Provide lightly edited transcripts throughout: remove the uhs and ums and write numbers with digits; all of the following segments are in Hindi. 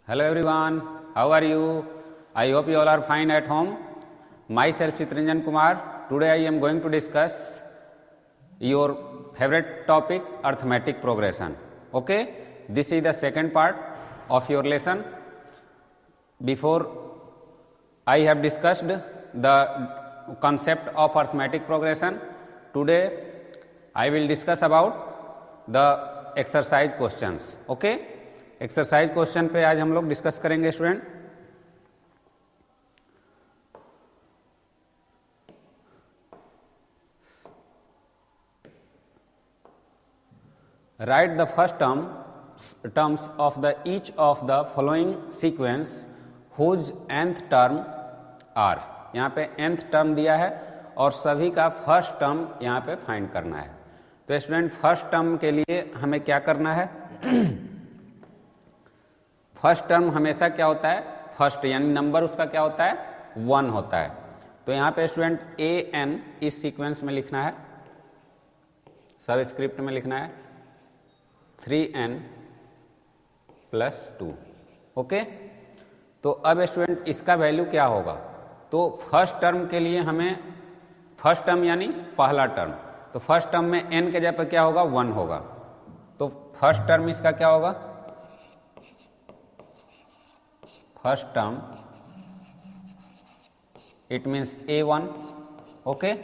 Hello everyone, how are you? I hope you all are fine at home. Myself Chitranjan Kumar. Today I am going to discuss your favorite topic, arithmetic progression. Okay, this is the second part of your lesson. Before I have discussed the concept of arithmetic progression, today I will discuss about the exercise questions. Okay, exercise question पे आज हम लोग डिस्कस करेंगे student. Write the first terms of the each of the following sequence whose nth term are. यहाँ पे nth टर्म दिया है और सभी का फर्स्ट टर्म यहाँ पे फाइंड करना है. तो स्टूडेंट फर्स्ट टर्म के लिए हमें क्या करना है? फर्स्ट टर्म हमेशा क्या होता है? फर्स्ट यानी नंबर उसका क्या होता है? 1 होता है. तो यहाँ पे स्टूडेंट ए एन इस सीक्वेंस में लिखना है, सब स्क्रिप्ट में लिखना है 3n + 2. ओके, तो अब स्टूडेंट इसका वैल्यू क्या होगा? तो फर्स्ट टर्म के लिए हमें, फर्स्ट टर्म यानी पहला टर्म, तो फर्स्ट टर्म में n के जगह पर क्या होगा? 1 होगा. तो फर्स्ट टर्म इसका क्या होगा? First term it means a1. Okay,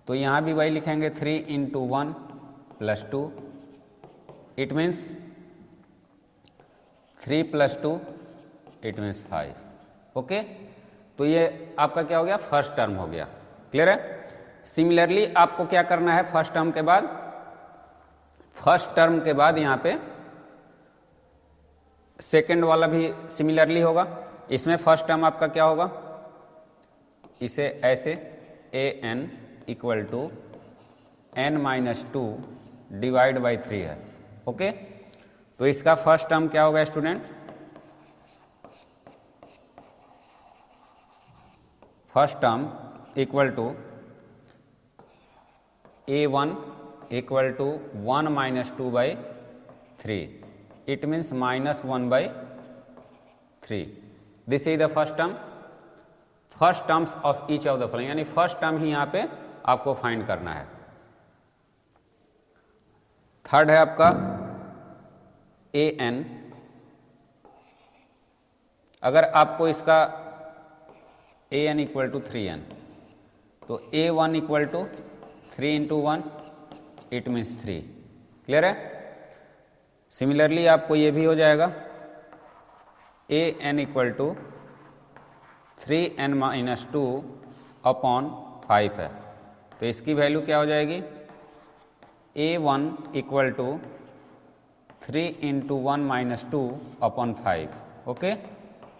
तो यहां भी वही लिखेंगे 3 × 1 + 2. It means 3 + 2 it means 5. Okay, तो ये आपका क्या हो गया? फर्स्ट टर्म हो गया. क्लियर है? सिमिलरली आपको क्या करना है? फर्स्ट टर्म के बाद, फर्स्ट टर्म के बाद यहां पे सेकेंड वाला भी सिमिलरली होगा. इसमें फर्स्ट टर्म आपका क्या होगा? इसे ऐसे an = n - 2 / 3 है. ओके, तो इसका फर्स्ट टर्म क्या होगा student? First term = a1 = 1 - 2/3. It means -1/3. This is the first term. First terms of each of the following, यानी फर्स्ट टर्म ही यहाँ पे आपको फाइंड करना है. थर्ड है आपका an. अगर आपको इसका an = 3n, तो a1 = 3 × 1 इट मीन्स 3. क्लियर है? सिमिलरली आपको ये भी हो जाएगा an = 3n - 2/5 है. तो इसकी वैल्यू क्या हो जाएगी? a1 = 3 × 1 - 2/5. Okay,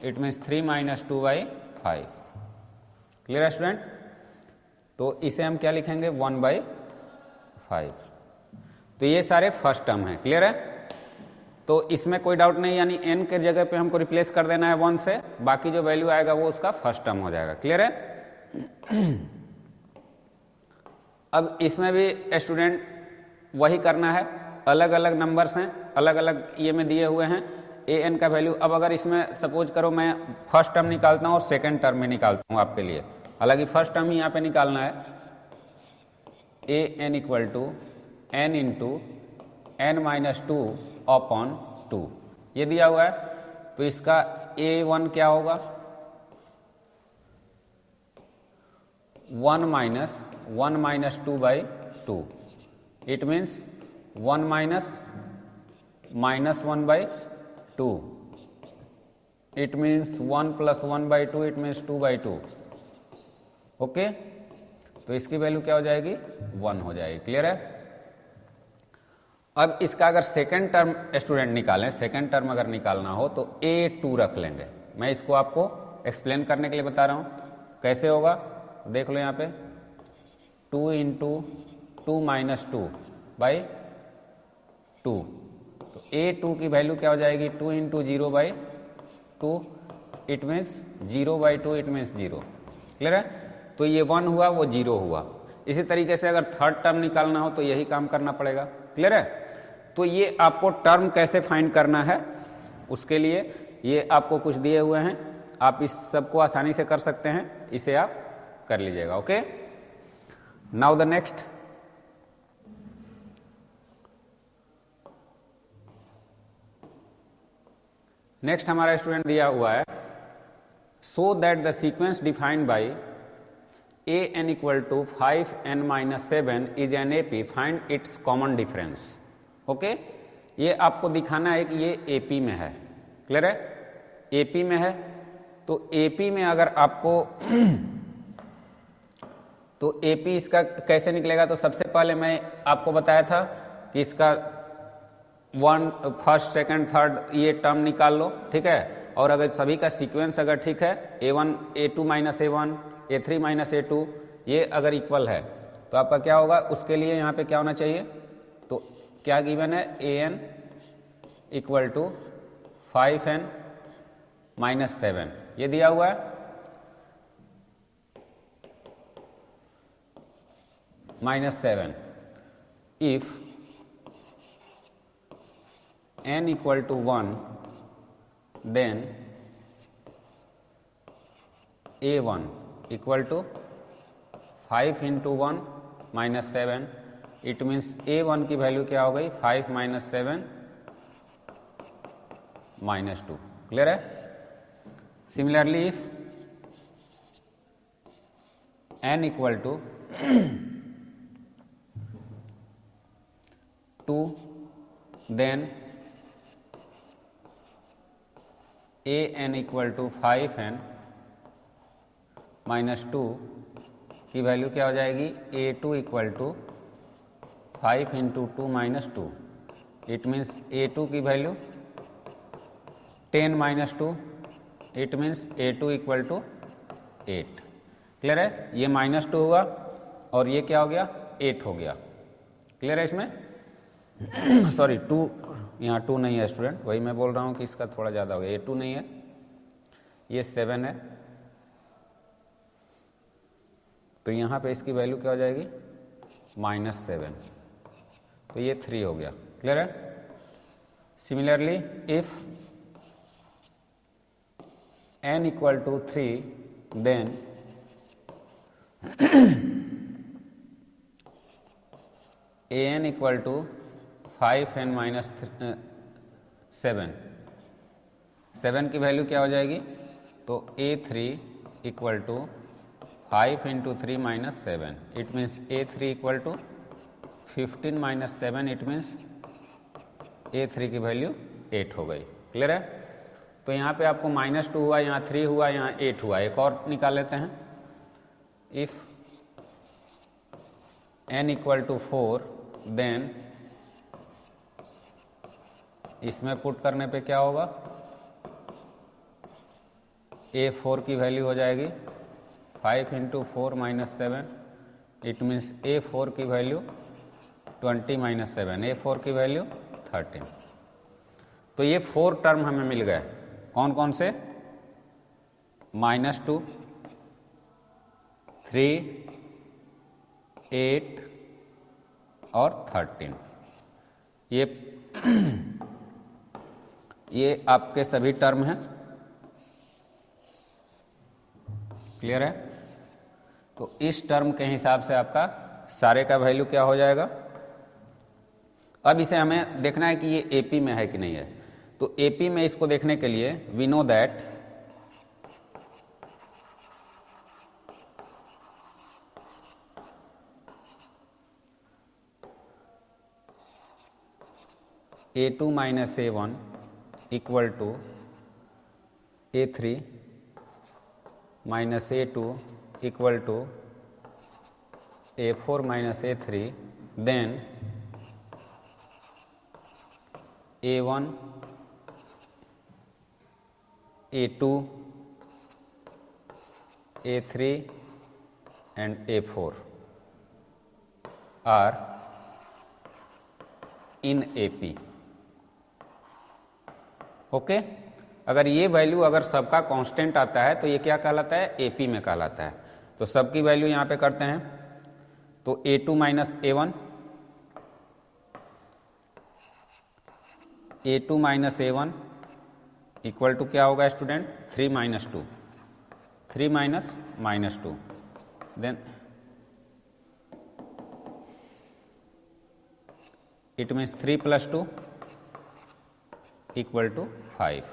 it means 3 - 2/5. Clear है स्टूडेंट? तो इसे हम क्या लिखेंगे? 1/5. तो ये सारे फर्स्ट टर्म है. क्लियर है? तो इसमें कोई डाउट नहीं, यानी n के जगह पे हमको रिप्लेस कर देना है 1 से, बाकी जो वैल्यू आएगा वो उसका फर्स्ट टर्म हो जाएगा. क्लियर है? अब इसमें भी स्टूडेंट वही करना है. अलग अलग नंबर्स हैं, अलग अलग ये में दिए हुए हैं an का वैल्यू. अब अगर इसमें सपोज करो मैं फर्स्ट टर्म निकालता हूँ और सेकेंड टर्म में निकालता हूँ आपके लिए, हालांकि फर्स्ट टर्म ही यहाँ पे निकालना है. an = n × n - 2/2 ये दिया हुआ है. तो इसका a1 क्या होगा? 1 - 1 - 2/2. It means 1 - -1/2. It means 1 + 1/2 it means 2/2. Okay, तो इसकी वैल्यू क्या हो जाएगी? 1 हो जाएगी. क्लियर है? अब इसका अगर सेकेंड टर्म स्टूडेंट निकालें, सेकेंड टर्म अगर निकालना हो तो a2 रख लेंगे. मैं इसको आपको एक्सप्लेन करने के लिए बता रहा हूं कैसे होगा. देख लो यहाँ पे 2 × 2 - 2/2. तो a2 की वैल्यू क्या हो जाएगी? 2 × 0/2 it means 0/2 it means 0. Clear है? तो ये 1 हुआ, वो 0 हुआ. इसी तरीके से अगर थर्ड टर्म निकालना हो तो यही काम करना पड़ेगा. क्लियर है? तो ये आपको टर्म कैसे फाइंड करना है उसके लिए ये आपको कुछ दिए हुए हैं, आप इस सब को आसानी से कर सकते हैं, इसे आप कर लीजिएगा। ओके, नाउ द नेक्स्ट, हमारा स्टूडेंट दिया हुआ है, so that the sequence defined by an equal to 5n-7 is an AP, find its common difference. Okay, ये आपको दिखाना है कि ये AP में है। क्लियर है? AP में है, तो AP में अगर आपको तो AP इसका कैसे निकलेगा, तो सबसे पहले मैं आपको बताया था कि इसका फर्स्ट सेकंड थर्ड ये टर्म निकाल लो, ठीक है। और अगर सभी का सीक्वेंस अगर ठीक है, A1 A2 minus A1 A3 minus A2 ये अगर इक्वल है तो आपका क्या होगा, उसके लिए यहाँ पे क्या होना चाहिए, तो क्या गिवन है, AN equal to 5n minus 7 ये दिया हुआ है, minus 7 if n equal to 1 then A1 equal to 5 into 1 minus 7, it means A1 की वैल्यू क्या हो गई, 5 माइनस 7 माइनस 2। क्लियर है? Similarly if n equal to 2 then an equal to 5n minus 2 की वैल्यू क्या हो जाएगी, A2 equal to 5 into 2 minus 2, it means A2 की value 10 minus 2, it means A2 equal to 8। Clear है? ये माइनस 2 हुआ और ये क्या हो गया, 8 हो गया। क्लियर है इसमें? सॉरी 2 यहाँ 2 नहीं है स्टूडेंट, वही मैं बोल रहा हूँ कि इसका थोड़ा ज़्यादा हो गया, ये 2 नहीं है, ये 7 है, तो यहाँ पे इसकी वैल्यू क्या हो जाएगी, माइनस 7, तो ये 3 हो गया। क्लियर है? Similarly if n equal to 3 then an equal to 5n minus 7, 7 की वैल्यू क्या हो जाएगी, तो A3 equal to 5 into 3 minus 7, it means A3 equal to 15 minus 7, it means A3 की वैल्यू 8 हो गई। क्लियर है? तो यहाँ पे आपको माइनस 2 हुआ, यहाँ 3 हुआ, यहाँ 8 हुआ। एक और निकाल लेते हैं, if n equal to 4 then इसमें पुट करने पे क्या होगा, A4 की वैल्यू हो जाएगी 5 into 4 minus 7, it means A4 की वैल्यू 20 माइनस 7, A4 की वैल्यू 13। तो ये 4 टर्म हमें मिल गए, कौन कौन से, -2, 3, 8 और 13। ये आपके सभी टर्म हैं। क्लियर है? तो इस टर्म के हिसाब से आपका सारे का वैल्यू क्या हो जाएगा। अब इसे हमें देखना है कि ये एपी में है कि नहीं है। तो एपी में इसको देखने के लिए we know that A2 minus A1 equal to A3 minus A2 equal to A4 minus A3, then A1 A2 A3 and A4 are in AP। Okay, अगर ये वैल्यू अगर सबका कांस्टेंट आता है तो ये क्या कहलाता है, एपी में कहलाता है। तो सबकी वैल्यू यहाँ पे करते हैं, तो A2 minus A1, A2 minus A1 equal to क्या होगा student, 3 minus 2, 3 minus 2, then it means 3 plus 2 equal to 5।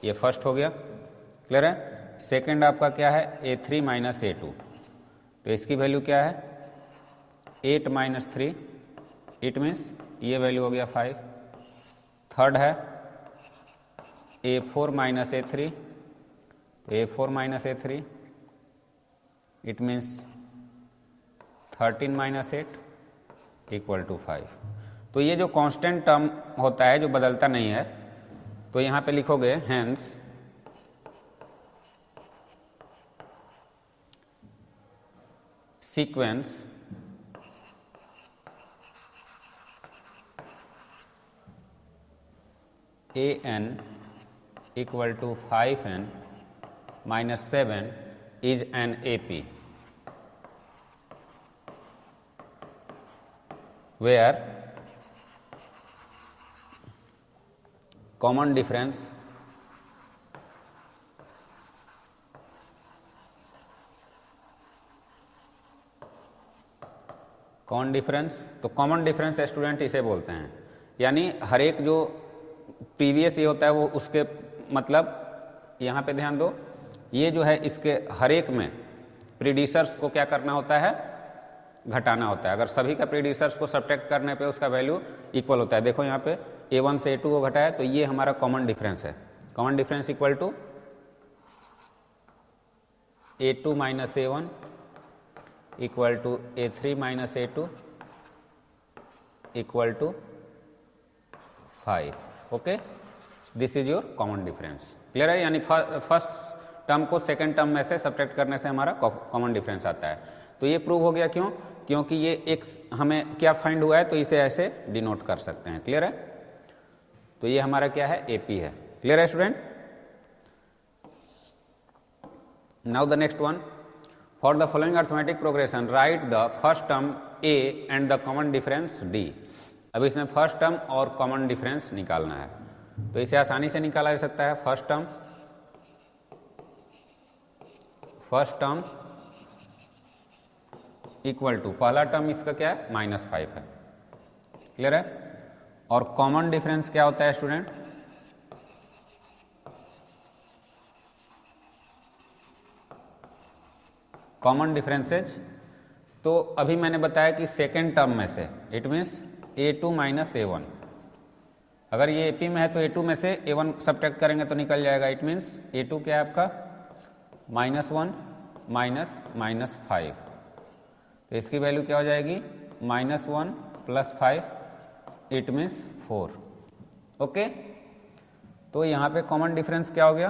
ये फर्स्ट हो गया, क्लियर है। सेकेंड आपका क्या है, A3 माइनस A2, तो इसकी वैल्यू क्या है 8 माइनस 3, इट मीन्स ये वैल्यू हो गया 5। थर्ड है A4 माइनस A3, तो A4 minus A3 it means 13 minus 8 equal to 5। तो ये जो कांस्टेंट टर्म होता है जो बदलता नहीं है, तो यहाँ पे लिखोगे hence sequence an equal to 5n minus 7 is an AP, where common difference तो कॉमन डिफरेंस स्टूडेंट इसे बोलते हैं, यानी हर एक जो प्रीवियस ये होता है वो उसके मतलब यहाँ पे ध्यान दो, ये जो है इसके हर एक में प्रीडिसर्स को क्या करना होता है, घटाना होता है। अगर सभी का प्रीडिसर्स को सब्ट्रैक्ट करने पे उसका वैल्यू इक्वल होता है। देखो यहाँ पे A1 से A2 को घटाया तो ये हमारा कॉमन डिफरेंस है। Common difference equal to A2 minus A1 equal to A3 minus A2 equal to 5। Okay, this is your common difference, clear है। यानी फर्स्ट टर्म को सेकंड टर्म में से सब्ट्रैक्ट करने से हमारा कॉमन डिफरेंस आता है। तो ये प्रूव हो गया, क्यों, क्योंकि ये x हमें क्या फाइंड हुआ है, तो इसे ऐसे डिनोट कर सकते हैं, क्लियर है। तो ये हमारा क्या है, AP है, क्लियर है student. Now the next one, for the following arithmetic progression right the first term A and the common difference D। अब इसमें फर्स्ट टर्म और कॉमन डिफरेंस निकालना है, तो इसे आसानी से निकाला जा सकता है। फर्स्ट टर्म इक्वल टू, पहला टर्म इसका क्या है, -5 है, क्लियर है। और कॉमन डिफरेंस क्या होता है स्टूडेंट, कॉमन डिफरेंसेज। तो अभी मैंने बताया कि सेकेंड टर्म में से, it means A2 minus A1, अगर ये AP में है तो A2 में से A1 सब्ट्रैक्ट करेंगे तो निकल जाएगा। इट मीन्स A2 क्या है आपका, -1 माइनस 5, तो इसकी वैल्यू क्या हो जाएगी, -1 प्लस 5 इट मीन्स 4। ओके, तो यहाँ पे कॉमन डिफरेंस क्या हो गया,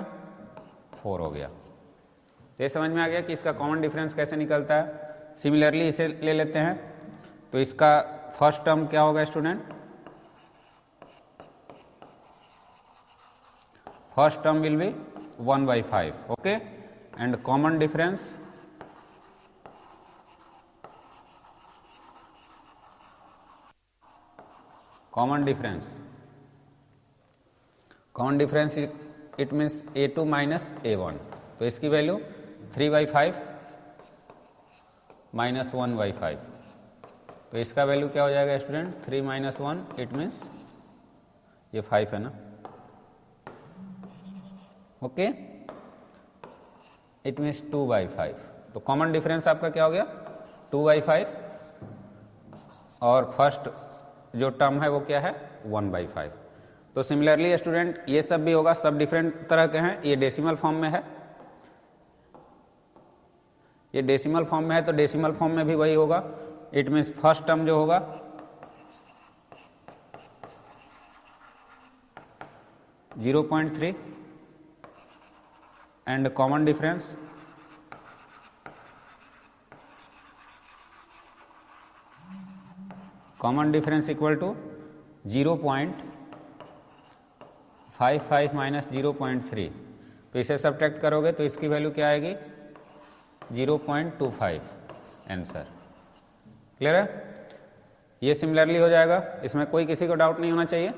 4 हो गया। तो ये समझ में आ गया कि इसका कॉमन डिफरेंस कैसे निकलता है। सिमिलरली इसे ले लेते हैं, तो इसका फर्स्ट टर्म क्या होगा student, first term will be 1/5, okay, and common difference it means A2 minus A1, तो इसकी वैल्यू 3/5 माइनस 1/5, तो इसका वैल्यू क्या हो जाएगा स्टूडेंट, 3 माइनस 1 इट मीन्स ये 5 है ना, ओके, इट मीन्स 2/5। तो कॉमन डिफरेंस आपका क्या हो गया, 2/5, और फर्स्ट जो टर्म है वो क्या है, 1/5। तो सिमिलरली स्टूडेंट ये सब भी होगा, सब डिफरेंट तरह के हैं। ये डेसिमल फॉर्म में है, ये डेसिमल फॉर्म में है, तो डेसिमल फॉर्म में भी वही होगा। इट मीन्स फर्स्ट टर्म जो होगा 0.3 and common difference equal to 0.55 minus 0.3, तो इसे सब्ट्रैक्ट करोगे तो इसकी वैल्यू क्या आएगी, 0.25 आंसर, क्लियर है। ये सिमिलरली हो जाएगा, इसमें कोई किसी को डाउट नहीं होना चाहिए।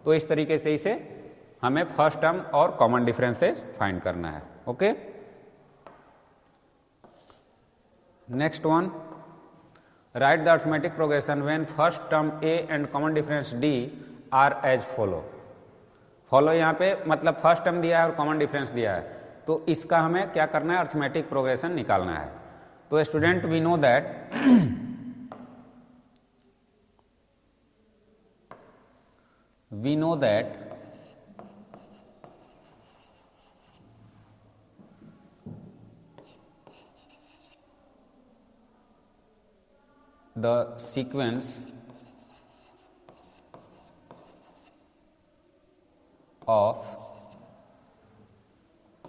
तो इस तरीके से इसे हमें फर्स्ट टर्म और कॉमन डिफरेंसेस फाइंड करना है। Okay, next one, write the arithmetic progression when first term a and common difference d are as follow. Follow यहाँ पे मतलब फर्स्ट टर्म दिया है और कॉमन डिफरेंस दिया है, तो इसका हमें क्या करना है, अर्थमेटिक प्रोग्रेशन निकालना है। तो student we know that we know that the sequence of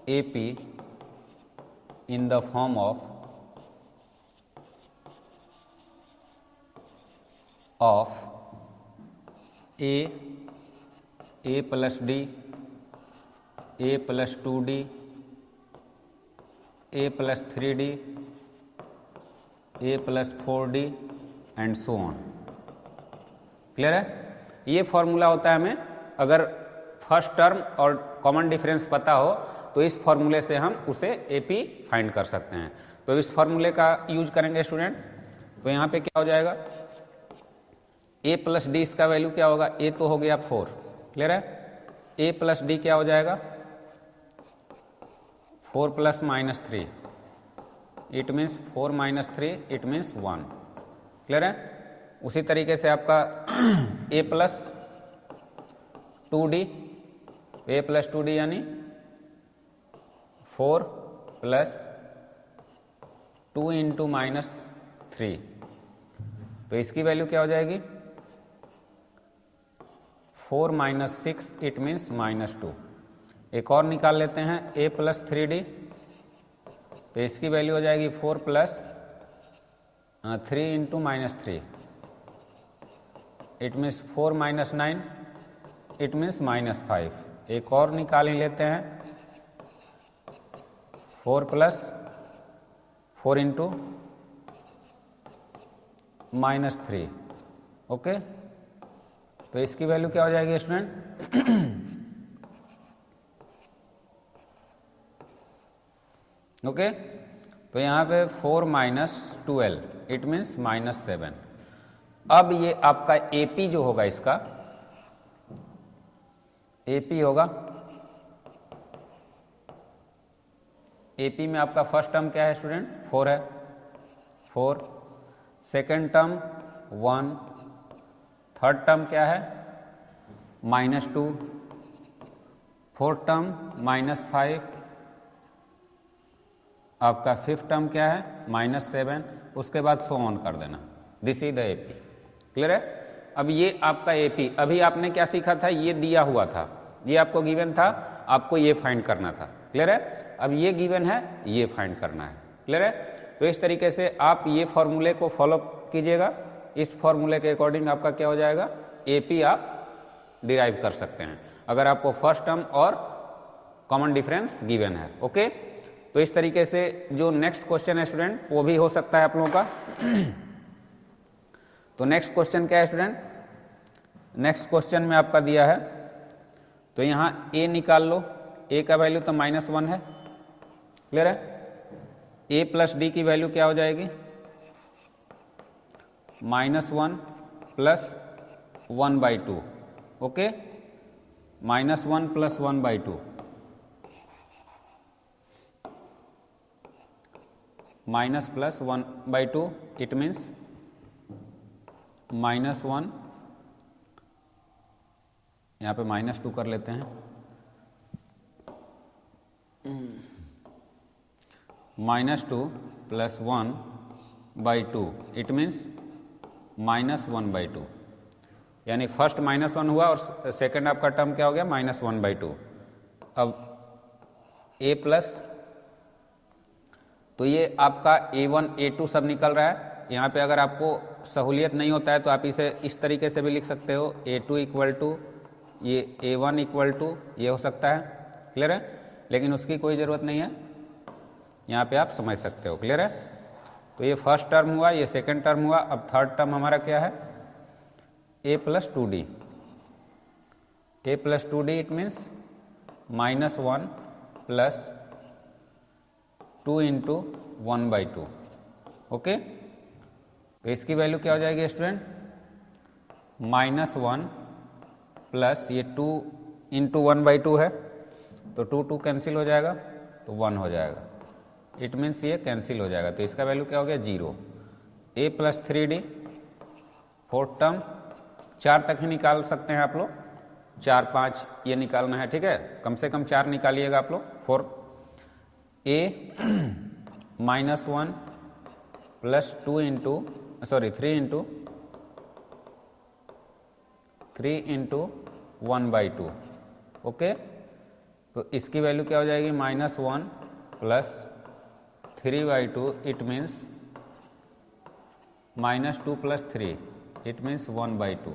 AP in the form of A plus D, A plus 2D, A plus 3D, A plus 4D and so on. Clear है? ये फॉर्मूला होता है हमें, अगर फर्स्ट टर्म और कॉमन डिफरेंस पता हो तो इस फॉर्मूले से हम उसे AP फाइंड कर सकते हैं। तो इस फॉर्मूले का यूज करेंगे स्टूडेंट। तो यहाँ पे क्या हो जाएगा, A प्लस डी, इसका वैल्यू क्या होगा, A तो हो गया 4, क्लियर है, A प्लस डी क्या हो जाएगा 4 plus minus 3, it means 4 minus 3 it means 1, clear है। उसी तरीके से आपका A plus 2D, A plus 2D यानी 4 प्लस 2 इंटू माइनस 3, तो इसकी वैल्यू क्या हो जाएगी 4 माइनस 6 इट मीन्स माइनस 2। एक और निकाल लेते हैं A प्लस 3D, तो इसकी वैल्यू हो जाएगी 4 plus 3 into minus 3, it means 4 minus 9 it means minus 5। एक और निकाल ही लेते हैं 4 प्लस 4 इंटू माइनस 3, ओके। तो इसकी वैल्यू क्या हो जाएगी स्टूडेंट ओके। तो यहाँ पे 4 माइनस 12 इट मीन्स माइनस 7। अब ये आपका AP जो होगा, इसका AP होगा, AP में आपका फर्स्ट टर्म क्या है स्टूडेंट 4 है, 4, सेकेंड टर्म 1, थर्ड टर्म क्या है माइनस 2, फोर्थ टर्म माइनस 5, आपका फिफ्थ टर्म क्या है माइनस 7, उसके बाद सो ऑन कर देना। This is the AP, clear है। अब ये आपका AP, अभी आपने क्या सीखा था, ये दिया हुआ था, ये आपको गिवन था, आपको ये फाइंड करना था, क्लियर है। अब ये गिवन है, ये फाइंड करना है, क्लियर है। तो इस तरीके से आप ये फॉर्मूले को फॉलो कीजिएगा, इस फॉर्मूले के अकॉर्डिंग आपका क्या हो जाएगा AP आप डिराइव कर सकते हैं, अगर आपको फर्स्ट टर्म और कॉमन डिफरेंस गिवन है, ओके। तो इस तरीके से जो नेक्स्ट क्वेश्चन है स्टूडेंट, वो भी हो सकता है आप लोगों का। तो नेक्स्ट क्वेश्चन क्या है स्टूडेंट, नेक्स्ट क्वेश्चन में आपका दिया है, तो यहाँ A निकाल लो, A का वैल्यू तो -1 है, क्लियर है। A प्लस D की वैल्यू क्या हो जाएगी -1 plus 1/2, okay, -1 plus 1/2, minus plus 1/2 it means -1, यहाँ पे -2 कर लेते हैं, -2 प्लस 1/2 इट मीन्स -1/2, यानी फर्स्ट -1 हुआ और सेकंड आपका टर्म क्या हो गया -1/2। अब A प्लस, तो ये आपका A1 A2 सब निकल रहा है। यहाँ पे अगर आपको सहूलियत नहीं होता है तो आप इसे इस तरीके से भी लिख सकते हो, A2 इक्वल टू ये A1 इक्वल टू ये हो सकता है, क्लियर है, लेकिन उसकी कोई ज़रूरत नहीं है, यहाँ पे आप समझ सकते हो, क्लियर है। तो ये फर्स्ट टर्म हुआ, ये सेकंड टर्म हुआ, अब थर्ड टर्म हमारा क्या है A plus 2D, A plus 2D it means -1 plus 2 into 1/2। Okay, तो इसकी वैल्यू क्या हो जाएगी स्टूडेंट? -1 प्लस ये 2 इंटू 1/2 है, तो 2 कैंसिल हो जाएगा, तो 1 हो जाएगा। इट मीन्स ये कैंसिल हो जाएगा, तो इसका वैल्यू क्या हो गया? 0। a plus 3d, fourth term 4 तक ही निकाल सकते हैं आप लोग, 4 5 ये निकालना है, ठीक है, कम से कम 4 निकालिएगा आप लोग। 4 a -1 प्लस 3 इंटू 1/2। ओके, तो इसकी वैल्यू क्या हो जाएगी? -1 plus 3/2, it means -2 plus 3, it means 1/2।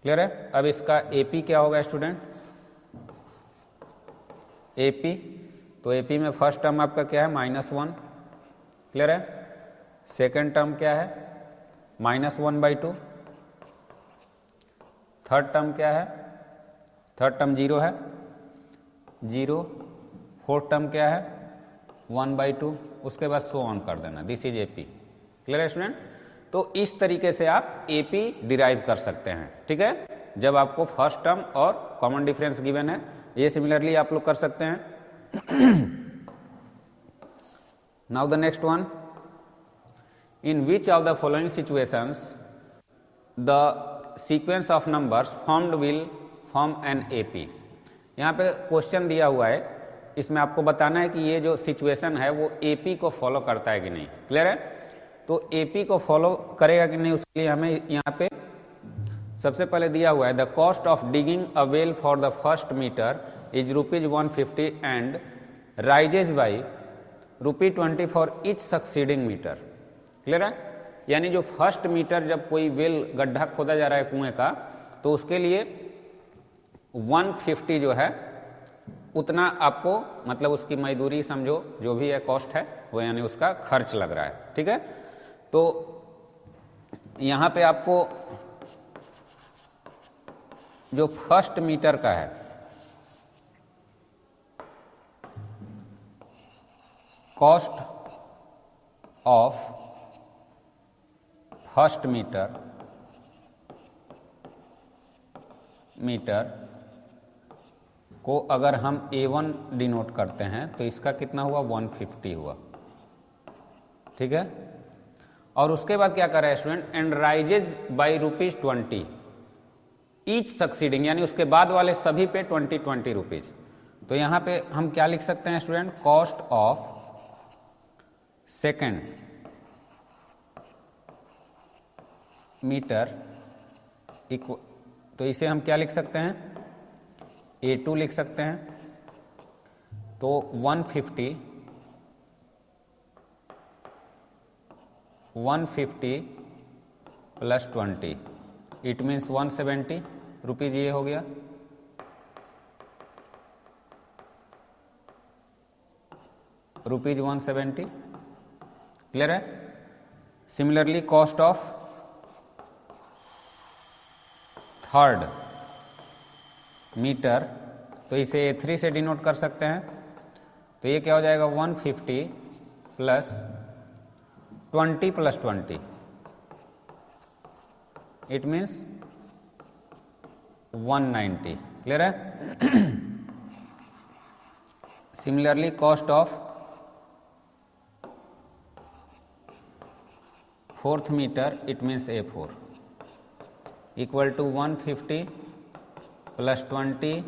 Clear है? अब इसका AP क्या होगा स्टूडेंट? AP, तो AP में फर्स्ट टर्म आपका क्या है? -1। क्लियर है? सेकेंड टर्म क्या है? -1/2। थर्ड टर्म क्या है? थर्ड टर्म 0 है, 0। फोर्थ टर्म क्या है? 1/2। उसके बाद सो ऑन कर देना, दिस इज AP। क्लियर है स्टूडेंट? तो इस तरीके से आप AP डिराइव कर सकते हैं, ठीक है, जब आपको फर्स्ट टर्म और कॉमन डिफरेंस गिवन है। ये सिमिलरली आप लोग कर सकते हैं। Now the next one, in which of the following situations the sequence of numbers formed will form an AP। यहाँ पे क्वेश्चन दिया हुआ है, इसमें आपको बताना है कि ये जो सिचुएशन है वो AP को फॉलो करता है कि नहीं। क्लियर है? तो AP को फॉलो करेगा कि नहीं, उसके लिए हमें यहाँ पे सबसे पहले दिया हुआ है the cost of digging a well for the first meter is ₹150 and rises by ₹20 for each succeeding meter. Clear है? यानी जो फर्स्ट मीटर जब कोई वेल गड्ढा खोदा जा रहा है कुएं का, तो उसके लिए 150 जो है उतना आपको, मतलब उसकी मजदूरी समझो, जो भी है कॉस्ट है वो, यानी उसका खर्च लग रहा है, ठीक है। तो यहां पे आपको जो फर्स्ट मीटर का है, कॉस्ट ऑफ फर्स्ट मीटर को अगर हम A1 डिनोट करते हैं तो इसका कितना हुआ? 150 हुआ, ठीक है। और उसके बाद क्या कर रहा है student? And rises by ₹20 each succeeding, यानी उसके बाद वाले सभी पे 20 रुपीज। तो यहां पे हम क्या लिख सकते हैं student? Cost of second meter equal, तो इसे हम क्या लिख सकते हैं? A2 लिख सकते हैं। तो 150 प्लस 20, इट मीन्स 170 रुपीज, ये हो गया। ₹170। क्लियर है? Similarly cost of third meter, तो इसे A3 से डिनोट कर सकते हैं। तो ये क्या हो जाएगा? 150 plus 20 plus 20, it means 190। Clear है? Similarly cost of fourth meter, it means A4 equal to 150 plus 20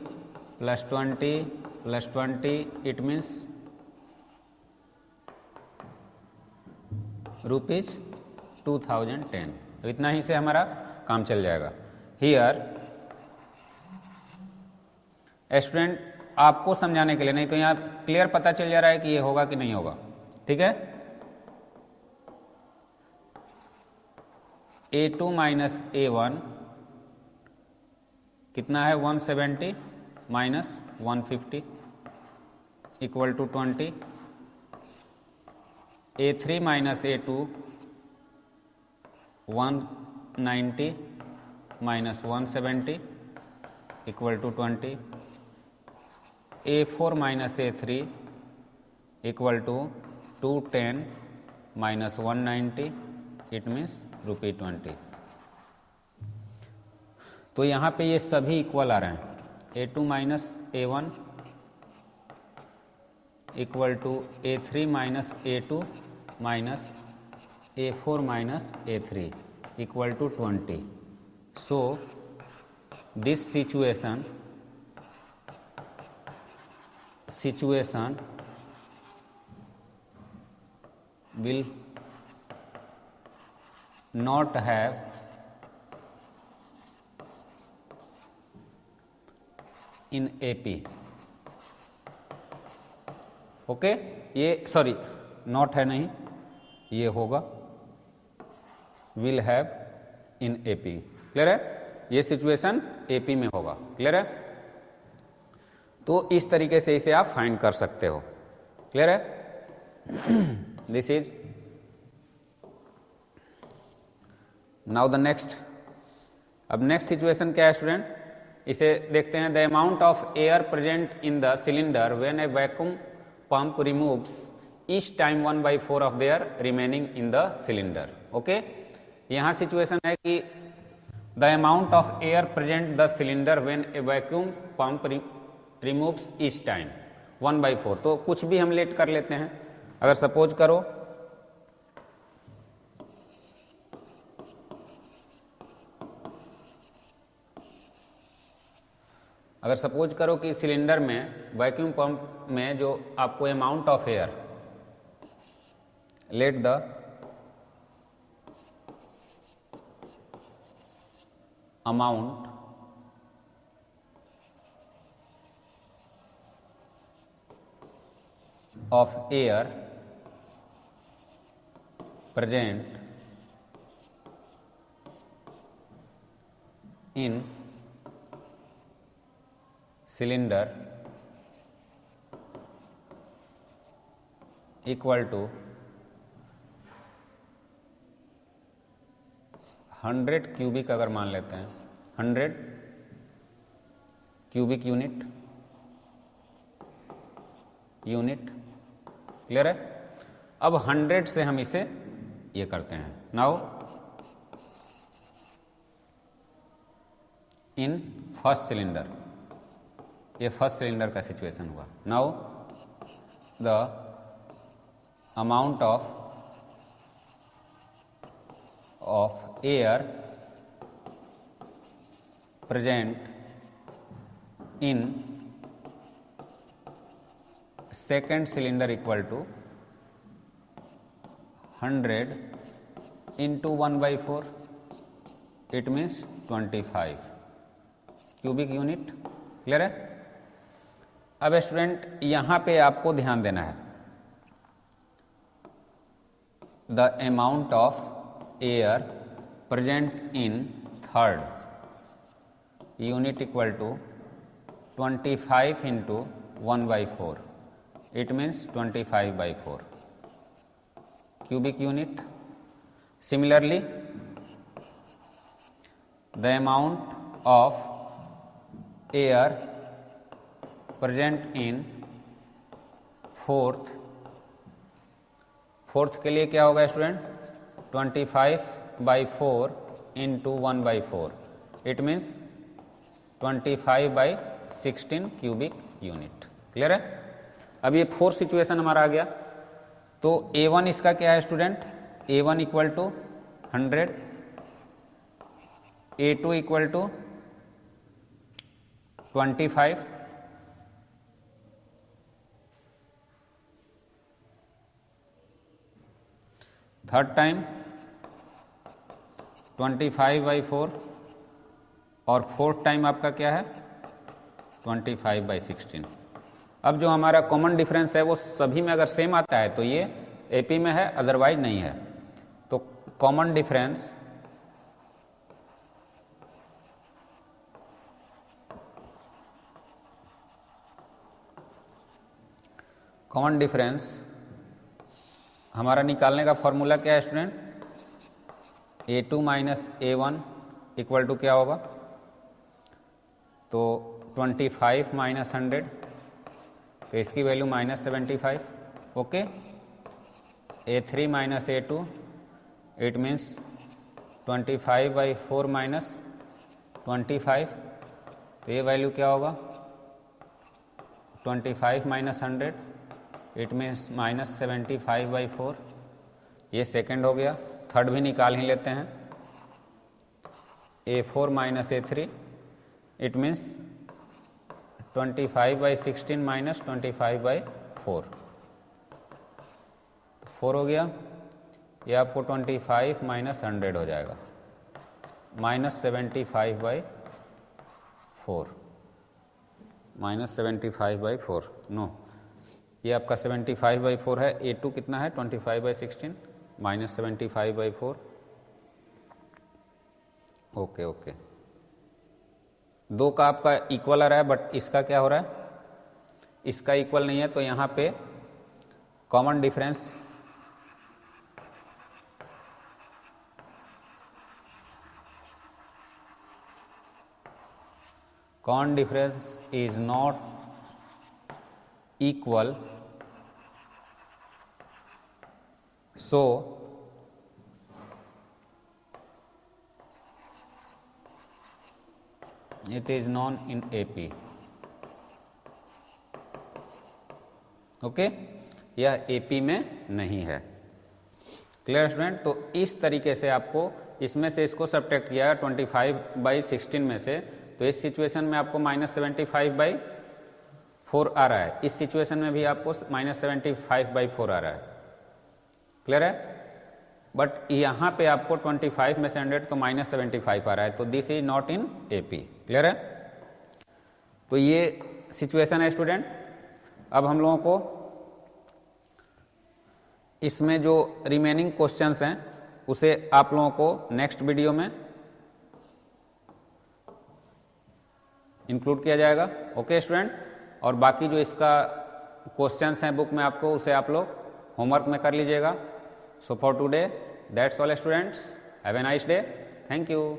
plus 20 plus 20, it means ₹2010। तो इतना ही से हमारा काम चल जाएगा। हियर स्टूडेंट आपको समझाने के लिए, नहीं तो यहाँ क्लियर पता चल जा रहा है कि ये होगा कि नहीं होगा, ठीक है। A2 माइनस A1 कितना है? 170 minus 150 equal to 20। A3 minus A2 190 minus 170 equal to 20। A4 minus A3 equal to 210 minus 190, it means ₹20। तो यहाँ पे ये सभी इक्वल आ रहे हैं। A2 minus A1 equal to A3 minus A2 minus A4 minus A3 equal to 20। So this situation will not have in AP। Okay, ये सॉरी नॉट है नहीं, ये होगा will have in AP। Clear है, ये सिचुएशन AP में होगा। क्लियर है, तो इस तरीके से इसे आप फाइंड कर सकते हो। क्लियर है, this is now the next. अब नेक्स्ट सिचुएशन क्या है स्टूडेंट, इसे देखते हैं। The amount of air present in the cylinder when A vacuum pump removes each time 1/4 of their remaining in the cylinder. Okay, यहां सिचुएशन है कि the amount of air present the cylinder when A vacuum pump removes each time 1/4। तो कुछ भी हम लेट कर लेते हैं। अगर सपोज करो कि सिलेंडर में वैक्यूम पंप में जो आपको amount of air, let the amount of air present in cylinder equal to 100 cubic, अगर मान लेते हैं 100 क्यूबिक यूनिट। क्लियर है, अब 100 से हम इसे ये करते हैं। नाउ इन फर्स्ट सिलेंडर, ये फर्स्ट सिलेंडर का सिचुएशन हुआ। Now the amount of air present in second cylinder equal to 100 into 1/4, it means 25 cubic unit. Clear है, अब स्टूडेंट यहां पे आपको ध्यान देना है। The amount of air present in third unit equal to 25 into 1/4, it means 25/4 cubic unit. Similarly, the amount of air present in fourth के लिए क्या होगा student, 25/4 into 1/4, it means 25/16 cubic unit. Clear है, अब ये 4 सिचुएशन हमारा आ गया। तो A1 इसका क्या है student, A1 equal to 100, A2 equal to 25, third time 25/4 और फोर्थ टाइम आपका क्या है 25/16। अब जो हमारा कॉमन डिफरेंस है वो सभी में अगर सेम आता है तो ये एपी में है, अदरवाइज नहीं है। तो कॉमन डिफरेंस हमारा निकालने का फॉर्मूला क्या है student, A2 minus A1 equal to क्या होगा, तो 25 माइनस 100 तो इसकी value -75. Okay, A3 minus A2 it means 25/4 minus 25. तो ये वैल्यू क्या होगा 25 माइनस 100 इट मीन्स -75/4. ये सेकंड हो गया. थर्ड भी निकाल ही लेते हैं. A4 minus A3 it means 25/16 minus 25/4. तो 4 हो गया. ये आपको 25 माइनस 100 हो जाएगा -75/4. -75/4 नो, ये आपका 75/4 है. A2 कितना है 25/16 -75/4. ओके ओके, दो का आपका इक्वल आ रहा है बट इसका क्या हो रहा है, इसका इक्वल नहीं है. तो यहाँ पे common difference is not equal, so it is known in AP. Okay, यह AP में नहीं है. Clear student. तो इस तरीके से आपको इसमें से इसको सब्ट्रैक्ट किया 25/16 में से. तो इस सिचुएशन में आपको -75/4 आ रहा है. इस सिचुएशन में भी आपको -75/4 आ रहा है. क्लियर है. बट यहाँ पे आपको 25 में से 100 तो -75 आ रहा है. तो this is not in AP. Clear है. तो ये सिचुएशन है स्टूडेंट. अब हम लोगों को इसमें जो रिमेनिंग क्वेश्चंस हैं उसे आप लोगों को नेक्स्ट वीडियो में इंक्लूड किया जाएगा. Okay student. और बाकी जो इसका क्वेश्चंस हैं बुक में आपको, उसे आप लोग होमवर्क में कर लीजिएगा. So for today that's all students. Have a nice day. Thank you.